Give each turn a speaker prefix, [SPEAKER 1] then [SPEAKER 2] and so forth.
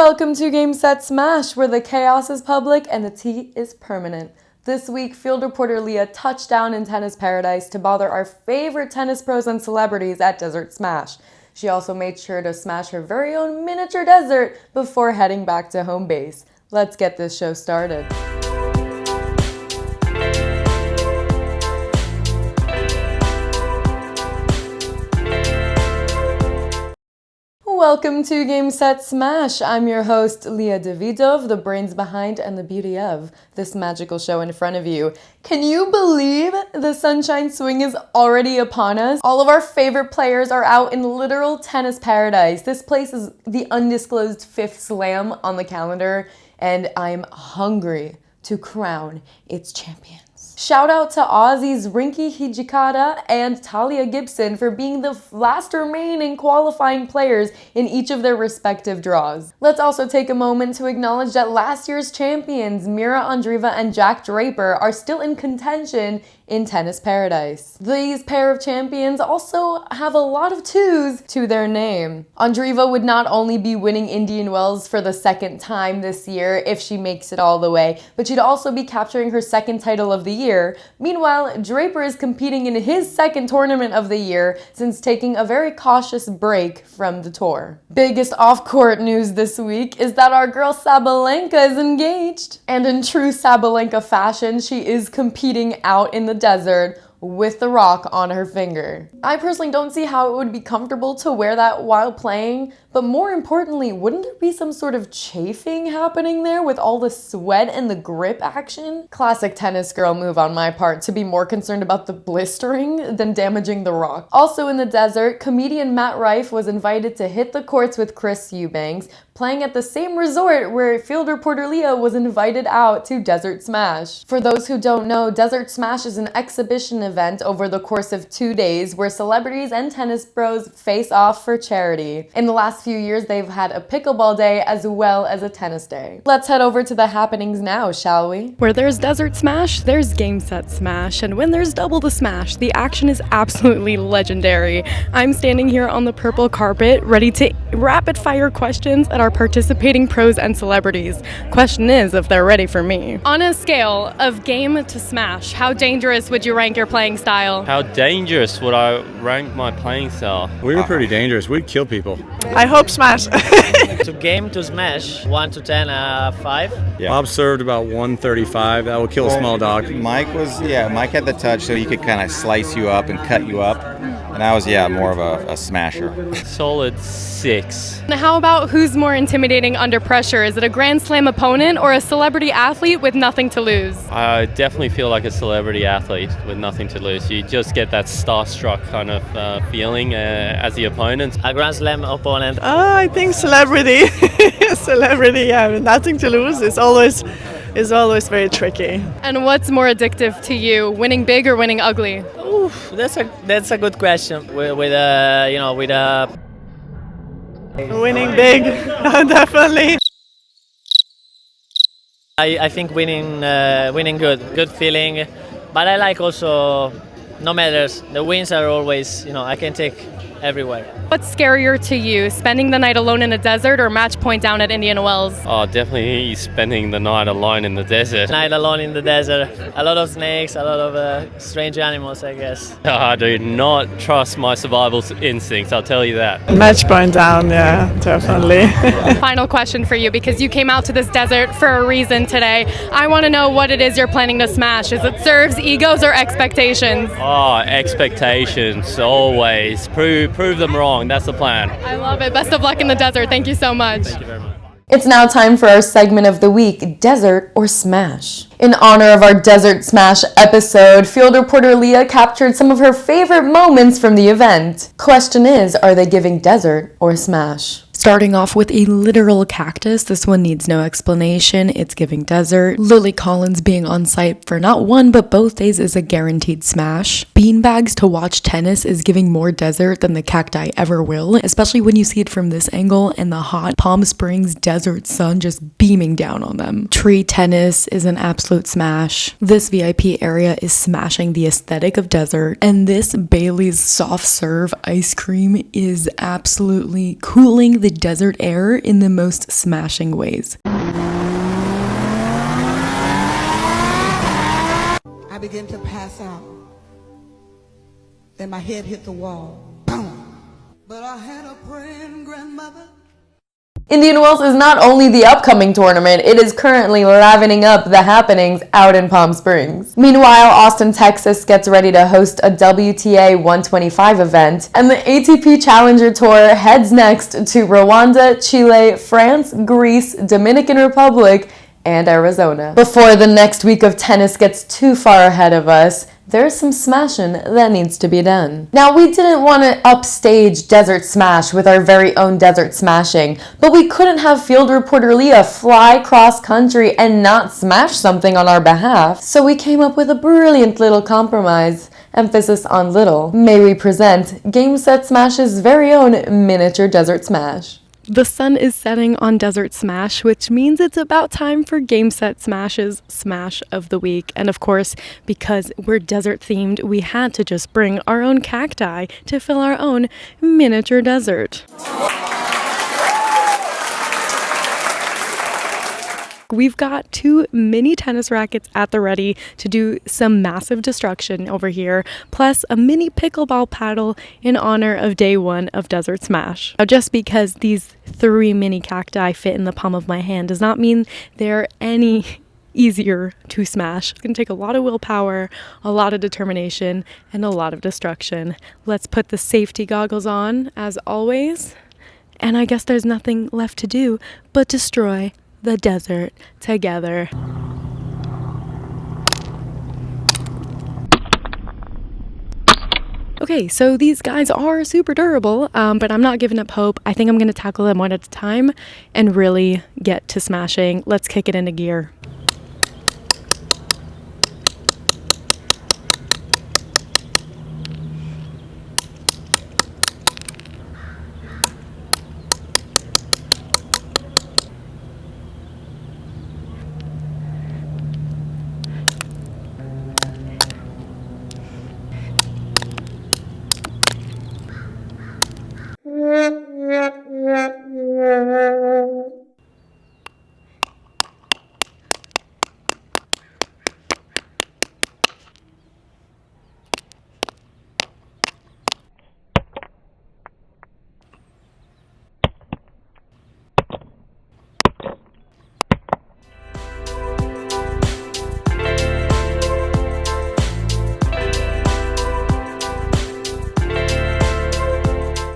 [SPEAKER 1] Welcome to Game Set Smash, where the chaos is public and the tea is permanent. This week, field reporter Liya touched down in tennis paradise to bother our favorite tennis pros and celebrities at Desert Smash. She also made sure to smash her very own miniature desert before heading back to home base. Let's get this show started. Welcome to Game Set Smash. I'm your host, Liya Davidov, the brains behind and the beauty of this magical show in front of you. Can you believe the Sunshine Swing is already upon us? All of our favorite players are out in literal tennis paradise. This place is the undisclosed fifth slam on the calendar, and I'm hungry to crown its champions. Shout out to Aussies Rinky Hijikata and Talia Gibson for being the last remaining qualifying players in each of their respective draws. Let's also take a moment to acknowledge that last year's champions Mira Andreeva and Jack Draper are still in contention in Tennis Paradise. These pair of champions also have a lot of twos to their name. Andreeva would not only be winning Indian Wells for the second time this year if she makes it all the way, but she'd also be capturing her second title of the year. Meanwhile, Draper is competing in his second tournament of the year since taking a very cautious break from the tour. Biggest off-court news this week is that our girl Sabalenka is engaged. And in true Sabalenka fashion, she is competing out in the desert with the rock on her finger. I personally don't see how it would be comfortable to wear that while playing, but more importantly, wouldn't there be some sort of chafing happening there with all the sweat and the grip action? Classic tennis girl move on my part to be more concerned about the blistering than damaging the rock. Also in the desert, comedian Matt Rife was invited to hit the courts with Chris Eubanks, playing at the same resort where field reporter Liya was invited out to Desert Smash. For those who don't know, Desert Smash is an exhibition event over the course of 2 days where celebrities and tennis pros face off for charity. In the last few years, they've had a pickleball day as well as a tennis day. Let's head over to the happenings now, shall we?
[SPEAKER 2] Where there's Desert Smash, there's Game Set Smash, and when there's double the smash, the action is absolutely legendary. I'm standing here on the purple carpet, ready to rapid fire questions at our participating pros and celebrities. Question is if they're ready for me. On a scale of game to smash, how dangerous would you rank your playing style?
[SPEAKER 3] How dangerous would I rank my playing style?
[SPEAKER 4] We were pretty dangerous. We'd kill people.
[SPEAKER 5] I hope smash.
[SPEAKER 6] To game to smash, 1 to 10, 5.
[SPEAKER 4] Yeah. Bob served about 135. That would kill a small dog.
[SPEAKER 7] Mike had the touch so he could kind of slice you up and cut you up. And I was, more of a smasher.
[SPEAKER 3] Solid 6.
[SPEAKER 2] And how about who's more intimidating under pressure? Is it a Grand Slam opponent or a celebrity athlete with nothing to lose?
[SPEAKER 3] I definitely feel like a celebrity athlete with nothing to lose. You just get that starstruck kind of feeling as the opponent.
[SPEAKER 6] A Grand Slam opponent.
[SPEAKER 5] I think celebrity. Celebrity, with nothing to lose is always very tricky.
[SPEAKER 2] And what's more addictive to you, winning big or winning ugly?
[SPEAKER 6] Oof, that's a good question.
[SPEAKER 5] Winning big, definitely.
[SPEAKER 6] I think winning good feeling, but I like also no matters. The wins are always I can take everywhere.
[SPEAKER 2] What's scarier to you, spending the night alone in a desert or match point down at Indian Wells?
[SPEAKER 3] Oh, definitely spending the night alone in the desert.
[SPEAKER 6] Night alone in the desert. A lot of snakes, a lot of strange animals, I guess.
[SPEAKER 3] I do not trust my survival instincts, I'll tell you that.
[SPEAKER 5] Match point down, yeah, definitely.
[SPEAKER 2] Final question for you, because you came out to this desert for a reason today. I want to know what it is you're planning to smash. Is it serves, egos, or expectations?
[SPEAKER 3] Oh, expectations, always. Prove them wrong. That's the plan.
[SPEAKER 2] I love it. Best of luck in the desert. Thank you so much.
[SPEAKER 6] Thank you very much.
[SPEAKER 1] It's now time for our segment of the week, Desert or Smash. In honor of our Desert Smash episode, field reporter Liya captured some of her favorite moments from the event. Question is, are they giving desert or smash?
[SPEAKER 2] Starting off with a literal cactus, this one needs no explanation, it's giving desert. Lily Collins being on site for not one but both days is a guaranteed smash. Beanbags to watch tennis is giving more desert than the cacti ever will, especially when you see it from this angle and the hot Palm Springs desert sun just beaming down on them. Tree tennis is an absolute smash. This VIP area is smashing the aesthetic of desert, and this Bailey's soft serve ice cream is absolutely cooling the the desert air in the most smashing ways.
[SPEAKER 8] I began to pass out. Then my head hit the wall. Boom. But I had a praying grandmother.
[SPEAKER 1] Indian Wells is not only the upcoming tournament, it is currently livening up the happenings out in Palm Springs. Meanwhile, Austin, Texas gets ready to host a WTA 125 event, and the ATP Challenger Tour heads next to Rwanda, Chile, France, Greece, Dominican Republic, and Arizona. Before the next week of tennis gets too far ahead of us, there's some smashing that needs to be done. Now, we didn't want to upstage Desert Smash with our very own Desert Smashing, but we couldn't have field reporter Liya fly cross country and not smash something on our behalf, so we came up with a brilliant little compromise. Emphasis on little. May we present Game Set Smash's very own miniature Desert Smash.
[SPEAKER 2] The sun is setting on Desert Smash, which means it's about time for Game Set Smash's Smash of the Week. And of course, because we're desert themed, we had to just bring our own cacti to fill our own miniature desert. We've got 2 mini tennis rackets at the ready to do some massive destruction over here, plus a mini pickleball paddle in honor of day 1 of Desert Smash. Now, just because these 3 mini cacti fit in the palm of my hand does not mean they're any easier to smash. It's going to take a lot of willpower, a lot of determination, and a lot of destruction. Let's put the safety goggles on, as always, and I guess there's nothing left to do but destroy the desert together. Okay, so these guys are super durable, but I'm not giving up hope. I think I'm going to tackle them one at a time and really get to smashing. Let's kick it into gear.